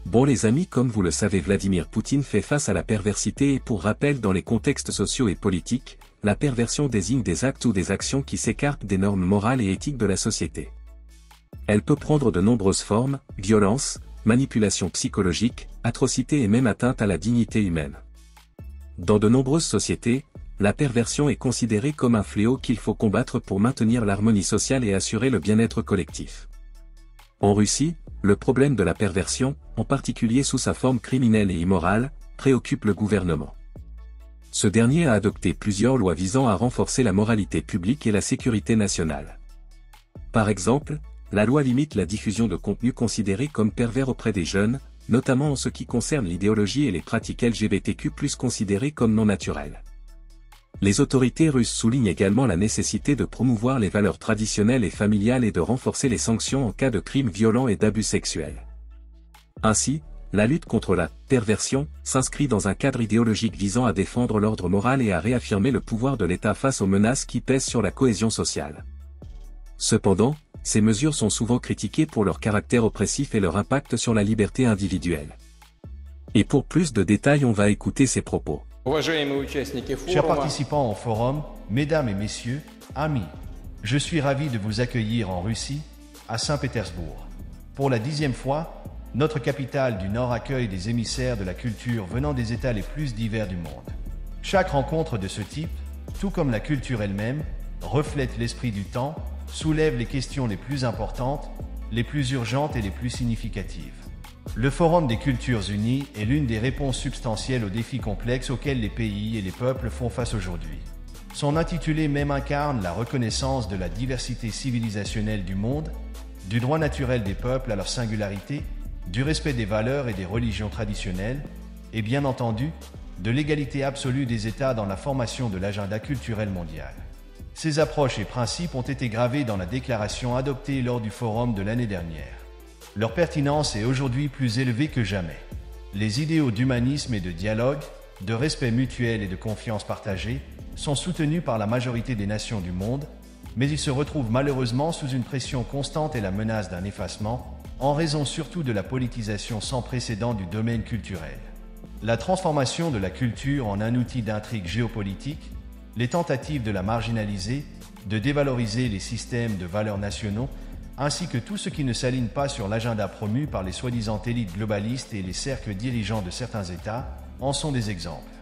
Bon les amis, comme vous le savez, Vladimir Poutine fait face à la perversité et pour rappel dans les contextes sociaux et politiques, la perversion désigne des actes ou des actions qui s'écartent des normes morales et éthiques de la société. Elle peut prendre de nombreuses formes, violence, manipulation psychologique, atrocité et même atteinte à la dignité humaine. Dans de nombreuses sociétés, la perversion est considérée comme un fléau qu'il faut combattre pour maintenir l'harmonie sociale et assurer le bien-être collectif. En Russie, le problème de la perversion, en particulier sous sa forme criminelle et immorale, préoccupe le gouvernement. Ce dernier a adopté plusieurs lois visant à renforcer la moralité publique et la sécurité nationale. Par exemple, la loi limite la diffusion de contenus considérés comme pervers auprès des jeunes, notamment en ce qui concerne l'idéologie et les pratiques LGBTQ+ considérées comme non naturelles. Les autorités russes soulignent également la nécessité de promouvoir les valeurs traditionnelles et familiales et de renforcer les sanctions en cas de crimes violents et d'abus sexuels. Ainsi, la lutte contre la perversion s'inscrit dans un cadre idéologique visant à défendre l'ordre moral et à réaffirmer le pouvoir de l'État face aux menaces qui pèsent sur la cohésion sociale. Cependant, ces mesures sont souvent critiquées pour leur caractère oppressif et leur impact sur la liberté individuelle. Et pour plus de détails, on va écouter ces propos. Chers participants au forum, mesdames et messieurs, amis, je suis ravi de vous accueillir en Russie, à Saint-Pétersbourg. Pour la 10e fois, notre capitale du Nord accueille des émissaires de la culture venant des États les plus divers du monde. Chaque rencontre de ce type, tout comme la culture elle-même, reflète l'esprit du temps, soulève les questions les plus importantes, les plus urgentes et les plus significatives. Le Forum des Cultures Unies est l'une des réponses substantielles aux défis complexes auxquels les pays et les peuples font face aujourd'hui. Son intitulé même incarne la reconnaissance de la diversité civilisationnelle du monde, du droit naturel des peuples à leur singularité, du respect des valeurs et des religions traditionnelles, et bien entendu, de l'égalité absolue des États dans la formation de l'agenda culturel mondial. Ces approches et principes ont été gravés dans la déclaration adoptée lors du forum de l'année dernière. Leur pertinence est aujourd'hui plus élevée que jamais. Les idéaux d'humanisme et de dialogue, de respect mutuel et de confiance partagée sont soutenus par la majorité des nations du monde, mais ils se retrouvent malheureusement sous une pression constante et la menace d'un effacement, en raison surtout de la politisation sans précédent du domaine culturel. La transformation de la culture en un outil d'intrigue géopolitique, les tentatives de la marginaliser, de dévaloriser les systèmes de valeurs nationaux, ainsi que tout ce qui ne s'aligne pas sur l'agenda promu par les soi-disant élites globalistes et les cercles dirigeants de certains États, en sont des exemples.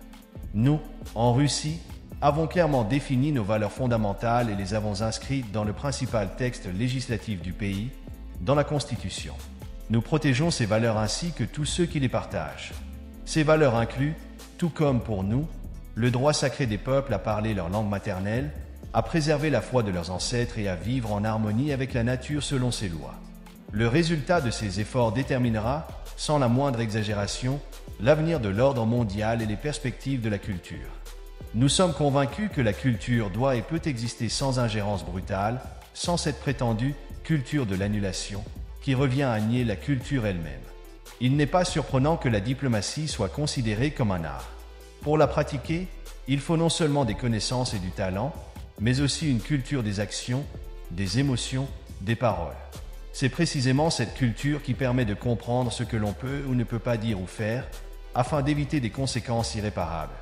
Nous, en Russie, avons clairement défini nos valeurs fondamentales et les avons inscrites dans le principal texte législatif du pays, dans la Constitution. Nous protégeons ces valeurs ainsi que tous ceux qui les partagent. Ces valeurs incluent, tout comme pour nous, le droit sacré des peuples à parler leur langue maternelle, à préserver la foi de leurs ancêtres et à vivre en harmonie avec la nature selon ses lois. Le résultat de ces efforts déterminera, sans la moindre exagération, l'avenir de l'ordre mondial et les perspectives de la culture. Nous sommes convaincus que la culture doit et peut exister sans ingérence brutale, sans cette prétendue culture de l'annulation, qui revient à nier la culture elle-même. Il n'est pas surprenant que la diplomatie soit considérée comme un art. Pour la pratiquer, il faut non seulement des connaissances et du talent, mais aussi une culture des actions, des émotions, des paroles. C'est précisément cette culture qui permet de comprendre ce que l'on peut ou ne peut pas dire ou faire, afin d'éviter des conséquences irréparables.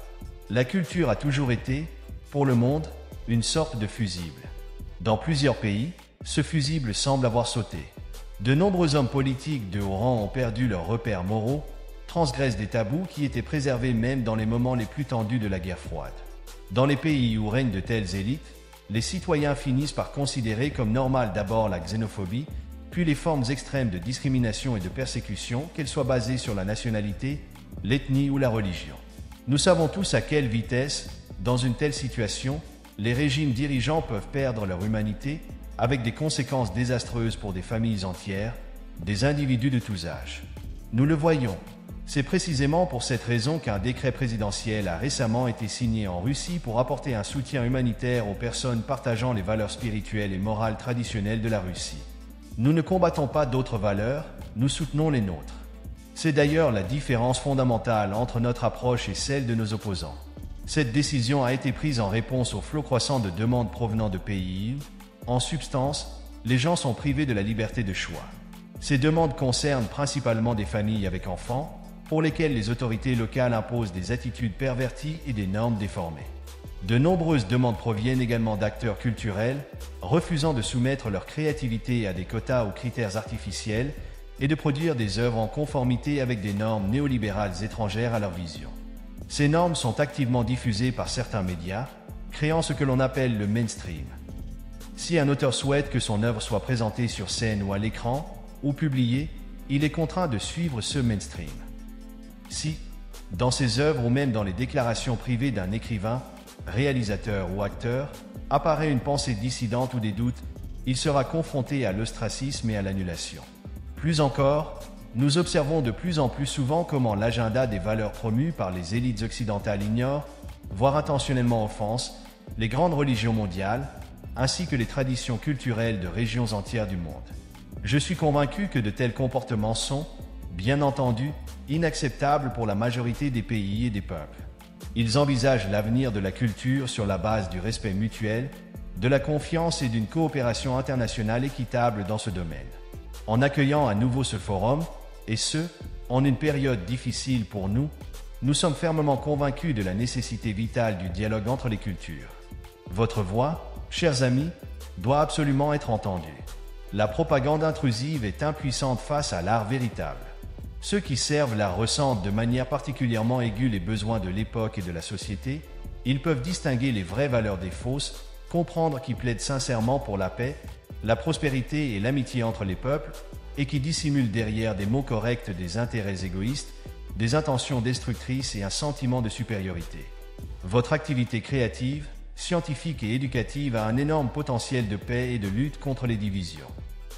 La culture a toujours été, pour le monde, une sorte de fusible. Dans plusieurs pays, ce fusible semble avoir sauté. De nombreux hommes politiques de haut rang ont perdu leurs repères moraux, transgressent des tabous qui étaient préservés même dans les moments les plus tendus de la guerre froide. Dans les pays où règnent de telles élites, les citoyens finissent par considérer comme normal d'abord la xénophobie, puis les formes extrêmes de discrimination et de persécution, qu'elles soient basées sur la nationalité, l'ethnie ou la religion. Nous savons tous à quelle vitesse, dans une telle situation, les régimes dirigeants peuvent perdre leur humanité, avec des conséquences désastreuses pour des familles entières, des individus de tous âges. Nous le voyons. C'est précisément pour cette raison qu'un décret présidentiel a récemment été signé en Russie pour apporter un soutien humanitaire aux personnes partageant les valeurs spirituelles et morales traditionnelles de la Russie. Nous ne combattons pas d'autres valeurs, nous soutenons les nôtres. C'est d'ailleurs la différence fondamentale entre notre approche et celle de nos opposants. Cette décision a été prise en réponse au flot croissant de demandes provenant de pays où, en substance, les gens sont privés de la liberté de choix. Ces demandes concernent principalement des familles avec enfants, pour lesquelles les autorités locales imposent des attitudes perverties et des normes déformées. De nombreuses demandes proviennent également d'acteurs culturels, refusant de soumettre leur créativité à des quotas ou critères artificiels et de produire des œuvres en conformité avec des normes néolibérales étrangères à leur vision. Ces normes sont activement diffusées par certains médias, créant ce que l'on appelle le mainstream. Si un auteur souhaite que son œuvre soit présentée sur scène ou à l'écran, ou publiée, il est contraint de suivre ce mainstream. Si, dans ses œuvres ou même dans les déclarations privées d'un écrivain, réalisateur ou acteur, apparaît une pensée dissidente ou des doutes, il sera confronté à l'ostracisme et à l'annulation. Plus encore, nous observons de plus en plus souvent comment l'agenda des valeurs promues par les élites occidentales ignore, voire intentionnellement offense, les grandes religions mondiales, ainsi que les traditions culturelles de régions entières du monde. Je suis convaincu que de tels comportements sont, bien entendu, inacceptables pour la majorité des pays et des peuples. Ils envisagent l'avenir de la culture sur la base du respect mutuel, de la confiance et d'une coopération internationale équitable dans ce domaine. En accueillant à nouveau ce forum, et ce, en une période difficile pour nous, nous sommes fermement convaincus de la nécessité vitale du dialogue entre les cultures. Votre voix, chers amis, doit absolument être entendue. La propagande intrusive est impuissante face à l'art véritable. Ceux qui servent l'art ressentent de manière particulièrement aiguë les besoins de l'époque et de la société. Ils peuvent distinguer les vraies valeurs des fausses, comprendre qui plaident sincèrement pour la paix, la prospérité et l'amitié entre les peuples, et qui dissimulent derrière des mots corrects des intérêts égoïstes, des intentions destructrices et un sentiment de supériorité. Votre activité créative, scientifique et éducative a un énorme potentiel de paix et de lutte contre les divisions.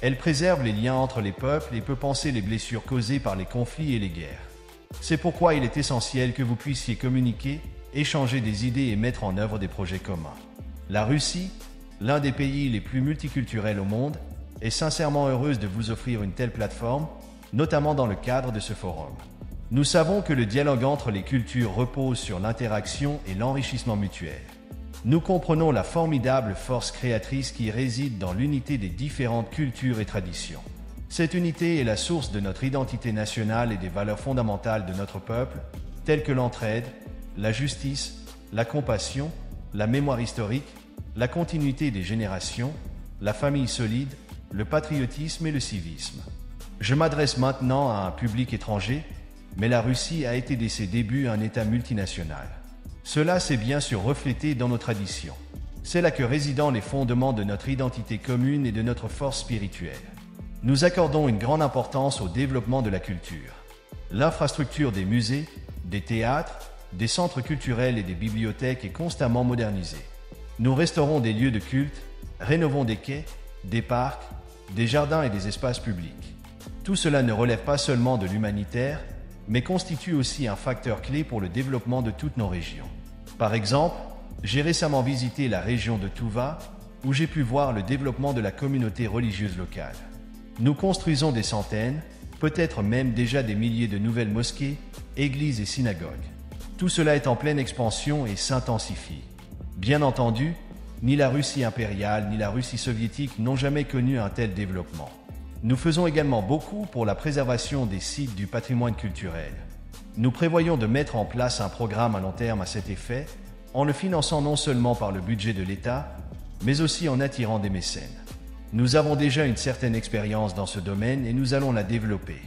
Elle préserve les liens entre les peuples et peut panser les blessures causées par les conflits et les guerres. C'est pourquoi il est essentiel que vous puissiez communiquer, échanger des idées et mettre en œuvre des projets communs. La Russie, l'un des pays les plus multiculturels au monde, est sincèrement heureuse de vous offrir une telle plateforme, notamment dans le cadre de ce forum. Nous savons que le dialogue entre les cultures repose sur l'interaction et l'enrichissement mutuel. Nous comprenons la formidable force créatrice qui réside dans l'unité des différentes cultures et traditions. Cette unité est la source de notre identité nationale et des valeurs fondamentales de notre peuple, telles que l'entraide, la justice, la compassion, la mémoire historique, la continuité des générations, la famille solide, le patriotisme et le civisme. Je m'adresse maintenant à un public étranger, mais la Russie a été dès ses débuts un État multinational. Cela s'est bien sûr reflété dans nos traditions. C'est là que résident les fondements de notre identité commune et de notre force spirituelle. Nous accordons une grande importance au développement de la culture. L'infrastructure des musées, des théâtres, des centres culturels et des bibliothèques est constamment modernisée. Nous restaurons des lieux de culte, rénovons des quais, des parcs, des jardins et des espaces publics. Tout cela ne relève pas seulement de l'humanitaire, mais constitue aussi un facteur clé pour le développement de toutes nos régions. Par exemple, j'ai récemment visité la région de Touva, où j'ai pu voir le développement de la communauté religieuse locale. Nous construisons des centaines, peut-être même déjà des milliers de nouvelles mosquées, églises et synagogues. Tout cela est en pleine expansion et s'intensifie. Bien entendu, ni la Russie impériale ni la Russie soviétique n'ont jamais connu un tel développement. Nous faisons également beaucoup pour la préservation des sites du patrimoine culturel. Nous prévoyons de mettre en place un programme à long terme à cet effet, en le finançant non seulement par le budget de l'État, mais aussi en attirant des mécènes. Nous avons déjà une certaine expérience dans ce domaine et nous allons la développer.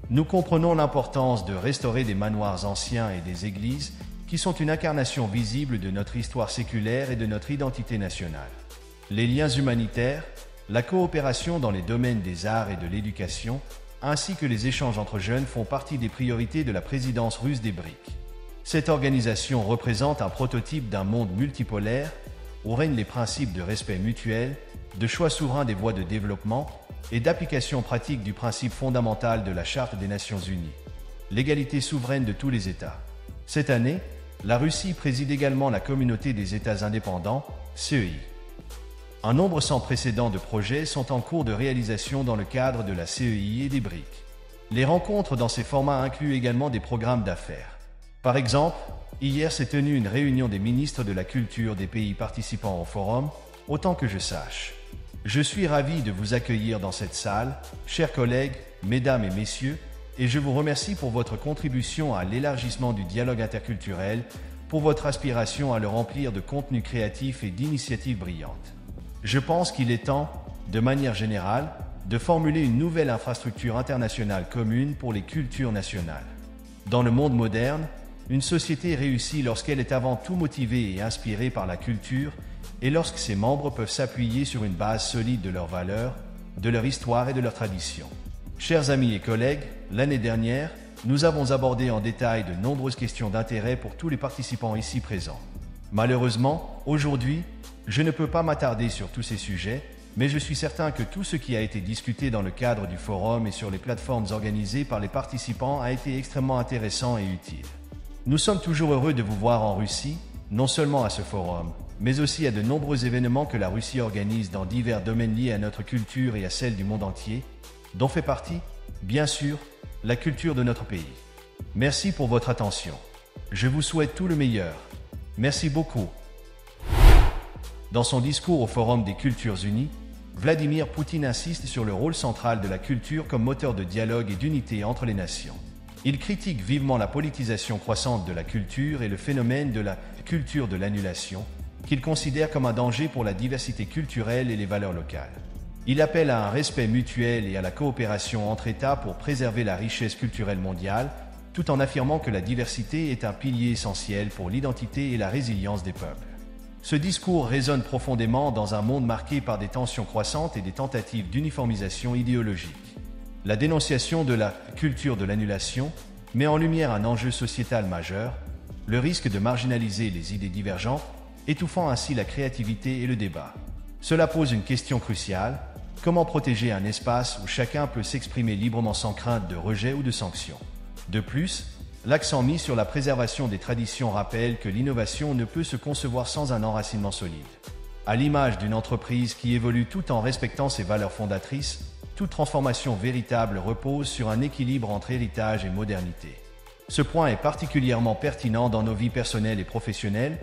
Nous comprenons l'importance de restaurer des manoirs anciens et des églises qui sont une incarnation visible de notre histoire séculaire et de notre identité nationale. Les liens humanitaires, la coopération dans les domaines des arts et de l'éducation, ainsi que les échanges entre jeunes font partie des priorités de la présidence russe des BRIC. Cette organisation représente un prototype d'un monde multipolaire où règnent les principes de respect mutuel, de choix souverain des voies de développement et d'application pratique du principe fondamental de la Charte des Nations Unies, l'égalité souveraine de tous les États. Cette année, la Russie préside également la Communauté des États indépendants, CEI. Un nombre sans précédent de projets sont en cours de réalisation dans le cadre de la CEI et des BRIC. Les rencontres dans ces formats incluent également des programmes d'affaires. Par exemple, hier s'est tenue une réunion des ministres de la culture des pays participants au forum, autant que je sache. Je suis ravi de vous accueillir dans cette salle, chers collègues, mesdames et messieurs, et je vous remercie pour votre contribution à l'élargissement du dialogue interculturel, pour votre aspiration à le remplir de contenus créatifs et d'initiatives brillantes. Je pense qu'il est temps, de manière générale, de formuler une nouvelle infrastructure internationale commune pour les cultures nationales. Dans le monde moderne, une société réussit lorsqu'elle est avant tout motivée et inspirée par la culture, et lorsque ses membres peuvent s'appuyer sur une base solide de leurs valeurs, de leur histoire et de leurs traditions. Chers amis et collègues, l'année dernière, nous avons abordé en détail de nombreuses questions d'intérêt pour tous les participants ici présents. Malheureusement, aujourd'hui, je ne peux pas m'attarder sur tous ces sujets, mais je suis certain que tout ce qui a été discuté dans le cadre du forum et sur les plateformes organisées par les participants a été extrêmement intéressant et utile. Nous sommes toujours heureux de vous voir en Russie, non seulement à ce forum, mais aussi à de nombreux événements que la Russie organise dans divers domaines liés à notre culture et à celle du monde entier, dont fait partie, bien sûr, la culture de notre pays. Merci pour votre attention. Je vous souhaite tout le meilleur. Merci beaucoup. Dans son discours au Forum des Cultures Unies, Vladimir Poutine insiste sur le rôle central de la culture comme moteur de dialogue et d'unité entre les nations. Il critique vivement la politisation croissante de la culture et le phénomène de la culture de l'annulation, qu'il considère comme un danger pour la diversité culturelle et les valeurs locales. Il appelle à un respect mutuel et à la coopération entre États pour préserver la richesse culturelle mondiale, tout en affirmant que la diversité est un pilier essentiel pour l'identité et la résilience des peuples. Ce discours résonne profondément dans un monde marqué par des tensions croissantes et des tentatives d'uniformisation idéologique. La dénonciation de la culture de l'annulation met en lumière un enjeu sociétal majeur, le risque de marginaliser les idées divergentes, étouffant ainsi la créativité et le débat. Cela pose une question cruciale: comment protéger un espace où chacun peut s'exprimer librement sans crainte de rejet ou de sanction? De plus, l'accent mis sur la préservation des traditions rappelle que l'innovation ne peut se concevoir sans un enracinement solide. À l'image d'une entreprise qui évolue tout en respectant ses valeurs fondatrices, toute transformation véritable repose sur un équilibre entre héritage et modernité. Ce point est particulièrement pertinent dans nos vies personnelles et professionnelles,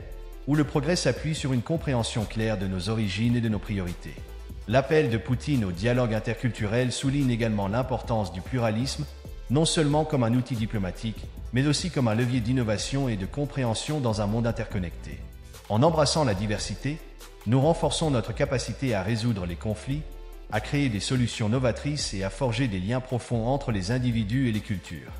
où le progrès s'appuie sur une compréhension claire de nos origines et de nos priorités. L'appel de Poutine au dialogue interculturel souligne également l'importance du pluralisme, non seulement comme un outil diplomatique, mais aussi comme un levier d'innovation et de compréhension dans un monde interconnecté. En embrassant la diversité, nous renforçons notre capacité à résoudre les conflits, à créer des solutions novatrices et à forger des liens profonds entre les individus et les cultures.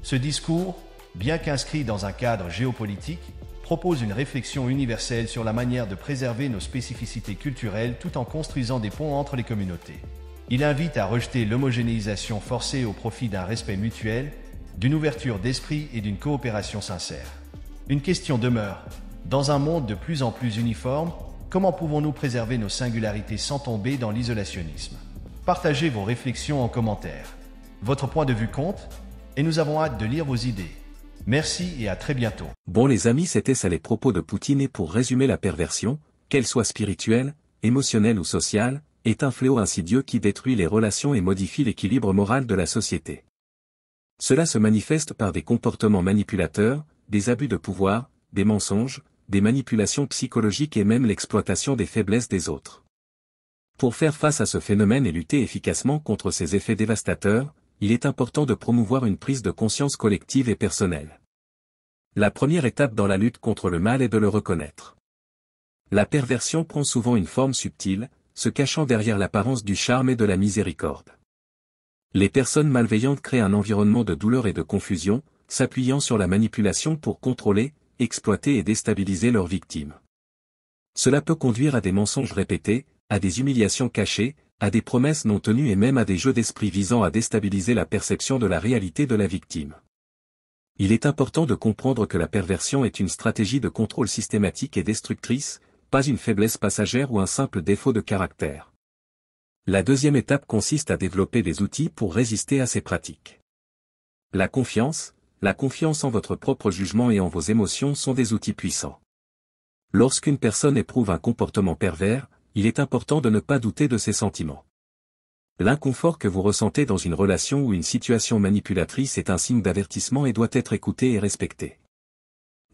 Ce discours, bien qu'inscrit dans un cadre géopolitique, propose une réflexion universelle sur la manière de préserver nos spécificités culturelles tout en construisant des ponts entre les communautés. Il invite à rejeter l'homogénéisation forcée au profit d'un respect mutuel, d'une ouverture d'esprit et d'une coopération sincère. Une question demeure: dans un monde de plus en plus uniforme, comment pouvons-nous préserver nos singularités sans tomber dans l'isolationnisme? Partagez vos réflexions en commentaire. Votre point de vue compte, et nous avons hâte de lire vos idées. Merci et à très bientôt. Bon les amis, c'était ça les propos de Poutine, et pour résumer, la perversion, qu'elle soit spirituelle, émotionnelle ou sociale, est un fléau insidieux qui détruit les relations et modifie l'équilibre moral de la société. Cela se manifeste par des comportements manipulateurs, des abus de pouvoir, des mensonges, des manipulations psychologiques et même l'exploitation des faiblesses des autres. Pour faire face à ce phénomène et lutter efficacement contre ses effets dévastateurs, il est important de promouvoir une prise de conscience collective et personnelle. La première étape dans la lutte contre le mal est de le reconnaître. La perversion prend souvent une forme subtile, se cachant derrière l'apparence du charme et de la miséricorde. Les personnes malveillantes créent un environnement de douleur et de confusion, s'appuyant sur la manipulation pour contrôler, exploiter et déstabiliser leurs victimes. Cela peut conduire à des mensonges répétés, à des humiliations cachées, à des promesses non tenues et même à des jeux d'esprit visant à déstabiliser la perception de la réalité de la victime. Il est important de comprendre que la perversion est une stratégie de contrôle systématique et destructrice, pas une faiblesse passagère ou un simple défaut de caractère. La deuxième étape consiste à développer des outils pour résister à ces pratiques. La confiance en votre propre jugement et en vos émotions sont des outils puissants. Lorsqu'une personne éprouve un comportement pervers, il est important de ne pas douter de ses sentiments. L'inconfort que vous ressentez dans une relation ou une situation manipulatrice est un signe d'avertissement et doit être écouté et respecté.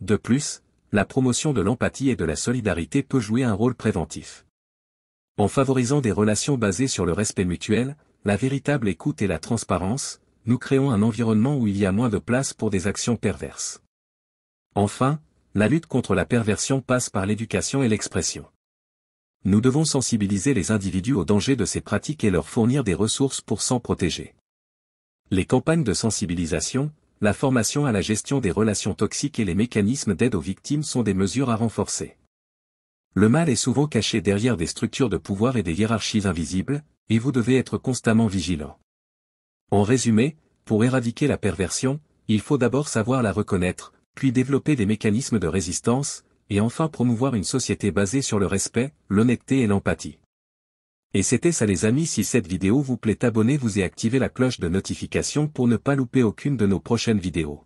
De plus, la promotion de l'empathie et de la solidarité peut jouer un rôle préventif. En favorisant des relations basées sur le respect mutuel, la véritable écoute et la transparence, nous créons un environnement où il y a moins de place pour des actions perverses. Enfin, la lutte contre la perversion passe par l'éducation et l'expression. Nous devons sensibiliser les individus au danger de ces pratiques et leur fournir des ressources pour s'en protéger. Les campagnes de sensibilisation, la formation à la gestion des relations toxiques et les mécanismes d'aide aux victimes sont des mesures à renforcer. Le mal est souvent caché derrière des structures de pouvoir et des hiérarchies invisibles, et vous devez être constamment vigilant. En résumé, pour éradiquer la perversion, il faut d'abord savoir la reconnaître, puis développer des mécanismes de résistance, et enfin promouvoir une société basée sur le respect, l'honnêteté et l'empathie. Et c'était ça les amis, si cette vidéo vous plaît, abonnez-vous et activez la cloche de notification pour ne pas louper aucune de nos prochaines vidéos.